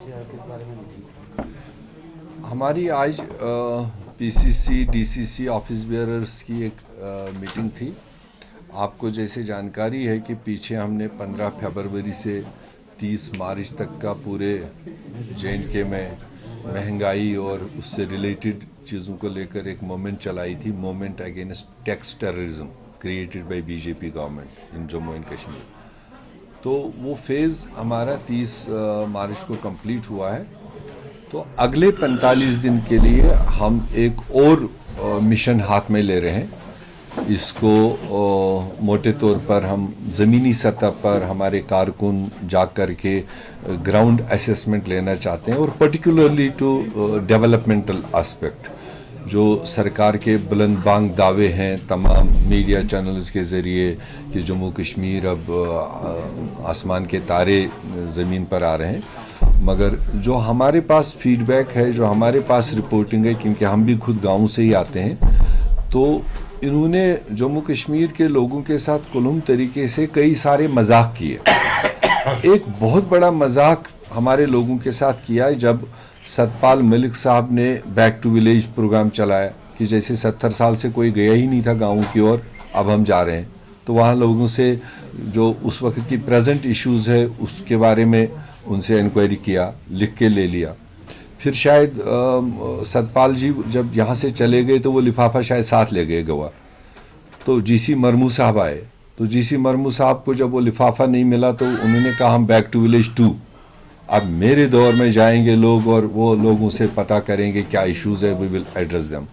किस बारे में मीटिंग? हमारी आज पीसीसी डीसीसी ऑफिस बेयरर्स की एक मीटिंग थी। आपको जैसे जानकारी है कि पीछे हमने 15 फरवरी से 30 मार्च तक का पूरे जे.एंड.के में महंगाई और उससे रिलेटेड चीज़ों को लेकर एक मूवमेंट चलाई थी, movement against tax terrorism created by BJP government in Jammu and Kashmir. तो वो फेज़ हमारा 30 मार्च को कंप्लीट हुआ है। तो अगले 45 दिन के लिए हम एक और मिशन हाथ में ले रहे हैं। इसको मोटे तौर पर हम ज़मीनी सतह पर हमारे कारकुन जा कर के ग्राउंड असेसमेंट लेना चाहते हैं और पर्टिकुलरली टू डेवलपमेंटल एस्पेक्ट। जो सरकार के बुलंद बांग दावे हैं तमाम मीडिया चैनल्स के ज़रिए कि जम्मू कश्मीर अब आसमान के तारे ज़मीन पर आ रहे हैं, मगर जो हमारे पास फीडबैक है, जो हमारे पास रिपोर्टिंग है, क्योंकि हम भी खुद गांव से ही आते हैं, तो इन्होंने जम्मू कश्मीर के लोगों के साथ कुलूम तरीके से कई सारे मजाक किए। एक बहुत बड़ा मजाक हमारे लोगों के साथ किया है जब सतपाल मलिक साहब ने बैक टू विलेज प्रोग्राम चलाया कि जैसे 70 साल से कोई गया ही नहीं था गाँव की ओर, अब हम जा रहे हैं। तो वहाँ लोगों से जो उस वक्त की प्रेजेंट इश्यूज़ है उसके बारे में उनसे इंक्वायरी किया, लिख के ले लिया। फिर शायद सतपाल जी जब यहाँ से चले गए तो वो लिफाफा शायद साथ ले गए गोवा। तो जीसी मरमू साहब आए, तो जीसी मरमू साहब को जब वो लिफाफा नहीं मिला तो उन्होंने कहा हम बैक टू विलेज 2। अब मेरे दौर में जाएंगे लोग और वो लोगों से पता करेंगे क्या इश्यूज़ है, वी विल एड्रेस देम।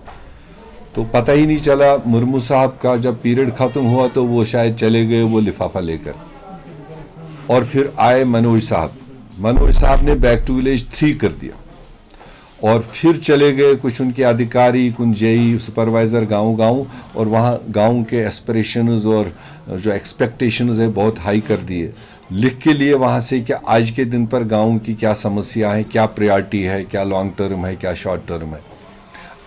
तो पता ही नहीं चला मुर्मू साहब का जब पीरियड ख़त्म हुआ तो वो शायद चले गए वो लिफाफा लेकर। और फिर आए मनोज साहब ने बैक टू विलेज 3 कर दिया और फिर चले गए कुछ उनके अधिकारी, कुछ जेई सुपरवाइज़र गांव और वहाँ गांव के एस्पिरेशंस और जो एक्सपेक्टेशंस है बहुत हाई कर दिए, लिख के लिए वहाँ से कि आज के दिन पर गांव की क्या समस्या है, क्या प्रायोरिटी है, क्या लॉन्ग टर्म है, क्या शॉर्ट टर्म है।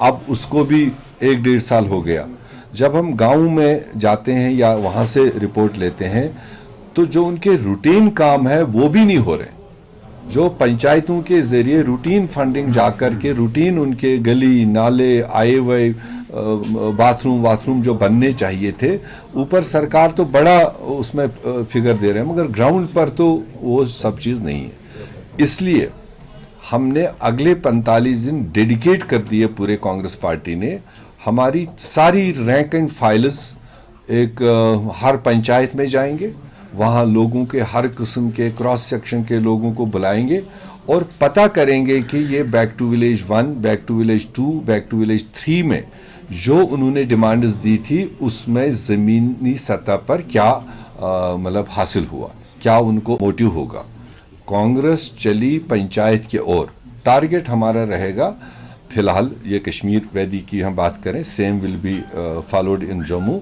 अब उसको भी 1-1.5 साल हो गया। जब हम गांव में जाते हैं या वहाँ से रिपोर्ट लेते हैं तो जो उनके रूटीन काम है वो भी नहीं हो रहे। जो पंचायतों के ज़रिए रूटीन फंडिंग जाकर के रूटीन उनके गली नाले आए हुए बाथरूम जो बनने चाहिए थे, ऊपर सरकार तो बड़ा उसमें फिगर दे रहे हैं मगर ग्राउंड पर तो वो सब चीज़ नहीं है। इसलिए हमने अगले 45 दिन डेडिकेट कर दिए पूरे कांग्रेस पार्टी ने। हमारी सारी रैंक एंड फाइल्स एक हर पंचायत में जाएंगे, वहाँ लोगों के हर किस्म के क्रॉस सेक्शन के लोगों को बुलाएंगे और पता करेंगे कि ये back to village 1, back to village 2, back to village 3 में जो उन्होंने डिमांड्स दी थी उसमें ज़मीनी सतह पर क्या मतलब हासिल हुआ, क्या उनको मोटिव होगा। कांग्रेस चली पंचायत की ओर, टारगेट हमारा रहेगा फिलहाल ये कश्मीर वैदी की हम बात करें, same will be followed in Jammu.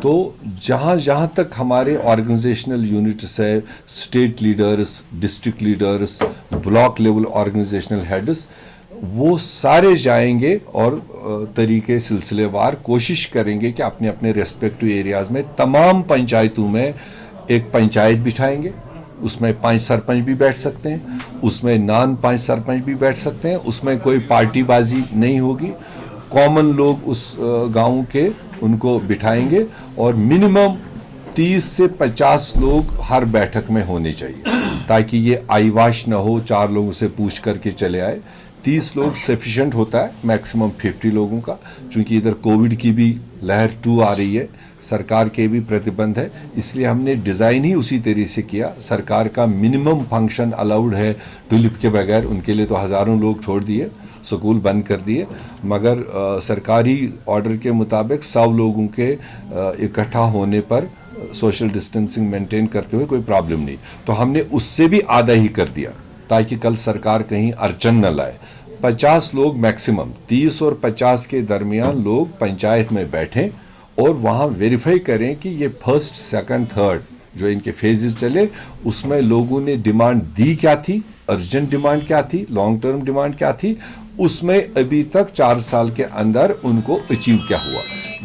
तो जहाँ तक हमारे ऑर्गेनाइजेशनल यूनिट्स है, state leaders, district leaders, block level organisational heads, वो सारे जाएंगे और तरीके सिलसिलेवार कोशिश करेंगे कि अपने अपने रेस्पेक्टिव एरियाज़ में तमाम पंचायतों में एक पंचायत बिठाएंगे। उसमें 5 सरपंच भी बैठ सकते हैं, उसमें नॉन 5 सरपंच भी बैठ सकते हैं, उसमें कोई पार्टीबाजी नहीं होगी। कॉमन लोग उस गांव के उनको बिठाएंगे और मिनिमम 30 से 50 लोग हर बैठक में होने चाहिए ताकि ये आईवाश ना हो 4 लोगों से पूछ करके चले आए। 30 लोग सफिशेंट होता है, मैक्सिमम 50 लोगों का, चूँकि इधर कोविड की भी लहर 2 आ रही है, सरकार के भी प्रतिबंध है, इसलिए हमने डिज़ाइन ही उसी तरीके से किया। सरकार का मिनिमम फंक्शन अलाउड है टुलिप के बगैर, उनके लिए तो हज़ारों लोग छोड़ दिए, स्कूल बंद कर दिए, मगर सरकारी ऑर्डर के मुताबिक 100 लोगों के इकट्ठा होने पर सोशल डिस्टेंसिंग मेंटेन करते हुए कोई प्रॉब्लम नहीं। तो हमने उससे भी आधा ही कर दिया ताकि कल सरकार कहीं अड़चन न लाए। 50 लोग मैक्सिमम, 30 और 50 के दरमियान लोग पंचायत में बैठें और वहाँ वेरीफाई करें कि ये फर्स्ट, सेकंड, थर्ड जो इनके फेजेस चले उसमें लोगों ने डिमांड दी क्या थी, अर्जेंट डिमांड क्या थी, लॉन्ग टर्म डिमांड क्या थी, उसमें अभी तक 4 साल के अंदर उनको अचीव क्या हुआ।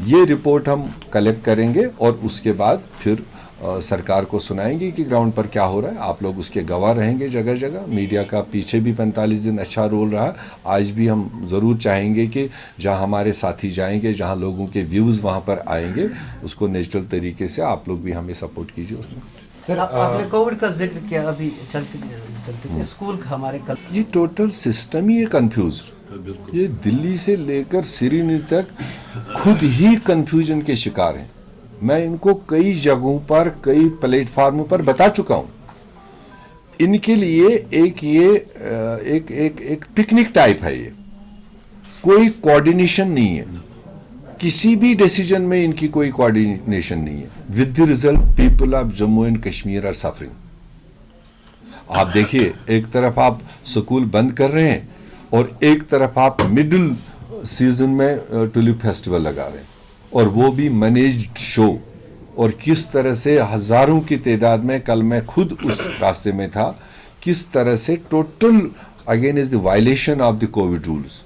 ये रिपोर्ट हम कलेक्ट करेंगे और उसके बाद फिर सरकार को सुनाएंगे कि ग्राउंड पर क्या हो रहा है। आप लोग उसके गवाह रहेंगे जगह जगह। मीडिया का पीछे भी 45 दिन अच्छा रोल रहा। आज भी हम ज़रूर चाहेंगे कि जहां हमारे साथी जाएंगे, जहां लोगों के व्यूज़ वहां पर आएंगे, उसको नेचुरल तरीके से आप लोग भी हमें सपोर्ट कीजिए उसमें। सर, आपने कोविड का जिक्र किया, अभी चलते स्कूल का हमारे कल ये टोटल सिस्टम ही है कंफ्यूज। ये दिल्ली से लेकर श्रीनगर तक खुद ही कंफ्यूजन के शिकार हैं। मैं इनको कई जगहों पर, कई प्लेटफार्मों पर बता चुका हूं। इनके लिए एक पिकनिक टाइप है। ये कोई कोऑर्डिनेशन नहीं है, किसी भी डिसीजन में इनकी कोई कोऑर्डिनेशन नहीं है। With the result people of Jammu and Kashmir are suffering. आप देखिए, एक तरफ आप स्कूल बंद कर रहे हैं और एक तरफ आप मिडिल सीजन में टुलिप फेस्टिवल लगा रहे हैं, और वो भी मैनेज्ड शो। और किस तरह से हजारों की तादाद में, कल मैं खुद उस रास्ते में था, किस तरह से total again is the violation of the Covid rules.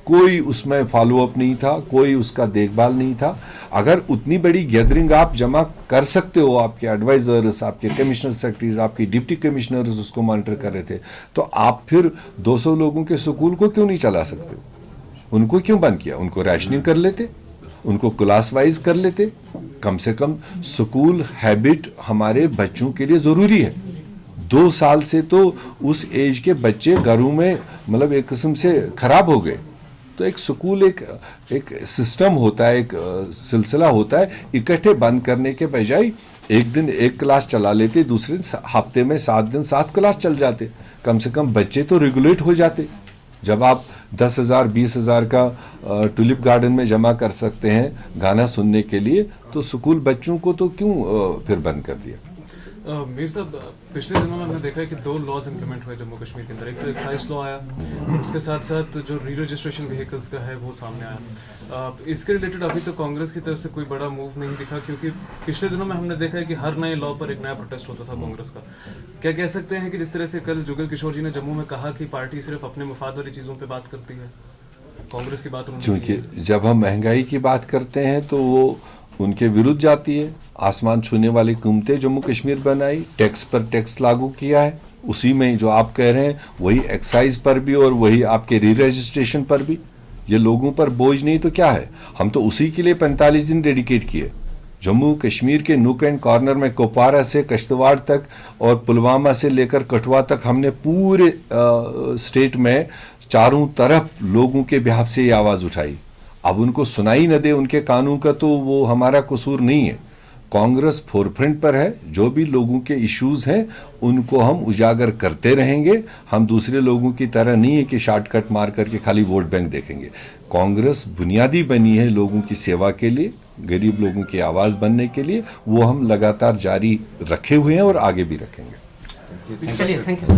कोई उसमें फॉलोअप नहीं था, कोई उसका देखभाल नहीं था। अगर उतनी बड़ी गैदरिंग आप जमा कर सकते हो, आपके एडवाइजर्स, आपके कमिश्नर सेक्रेटरीज, आपके डिप्टी कमिश्नर्स उसको मॉनिटर कर रहे थे, तो आप फिर 200 लोगों के स्कूल को क्यों नहीं चला सकते? उनको क्यों बंद किया? उनको रैशनिंग कर लेते, उनको क्लास वाइज कर लेते। कम से कम स्कूल हैबिट हमारे बच्चों के लिए ज़रूरी है। 2 साल से तो उस एज के बच्चे घरों में मतलब एक किस्म से खराब हो गए। तो एक स्कूल एक सिस्टम होता है, एक सिलसिला होता है। इकट्ठे बंद करने के बजाय एक दिन एक क्लास चला लेते, दूसरे दिन हफ्ते में 7 दिन 7 क्लास चल जाते। कम से कम बच्चे तो रेगुलेट हो जाते। जब आप 10,000 20,000 का टुलिप गार्डन में जमा कर सकते हैं गाना सुनने के लिए, तो स्कूल बच्चों को तो क्यों फिर बंद कर दिया? मीर साहब, पिछले दिनों में हमने देखा है कि 2 लॉज इंप्लीमेंट हुए जम्मू कश्मीर के अंदर। एक तो एक्साइज लॉ आया, उसके साथ साथ जो री रजिस्ट्रेशन व्हीकल्स का है वो सामने आया। इसके रिलेटेड अभी तो कांग्रेस की तरफ से कोई बड़ा मूव नहीं दिखा, क्योंकि पिछले दिनों में हमने देखा है कि हर नए लॉ पर एक नया प्रोटेस्ट होता था कांग्रेस का। क्या कह सकते हैं कि जिस तरह से कल जुगल किशोर जी ने जम्मू में कहा कि पार्टी सिर्फ अपने मफाद वाली चीज़ों पर बात करती है, कांग्रेस की बात? क्योंकि जब हम महंगाई की बात करते हैं तो वो उनके विरुद्ध जाती है। आसमान छूने वाली कीमतें जम्मू कश्मीर बनाई, टैक्स पर टैक्स लागू किया है, उसी में जो आप कह रहे हैं वही एक्साइज पर भी और वही आपके री रजिस्ट्रेशन पर भी। ये लोगों पर बोझ नहीं तो क्या है? हम तो उसी के लिए 45 दिन डेडिकेट किए। जम्मू कश्मीर के नूक एंड कॉर्नर में कुपवारा से किश्तवाड़ तक और पुलवामा से लेकर कठुआ तक हमने पूरे स्टेट में चारों तरफ लोगों के बिहाफ से ये आवाज़ उठाई। अब उनको सुनाई न दे उनके कानून का तो वो हमारा कसूर नहीं है। कांग्रेस फोरफ्रंट पर है। जो भी लोगों के इश्यूज हैं उनको हम उजागर करते रहेंगे। हम दूसरे लोगों की तरह नहीं है कि शॉर्टकट मार करके खाली वोट बैंक देखेंगे। कांग्रेस बुनियादी बनी है लोगों की सेवा के लिए, गरीब लोगों की आवाज़ बनने के लिए। वो हम लगातार जारी रखे हुए हैं और आगे भी रखेंगे। चलिए, थैंक यू सर।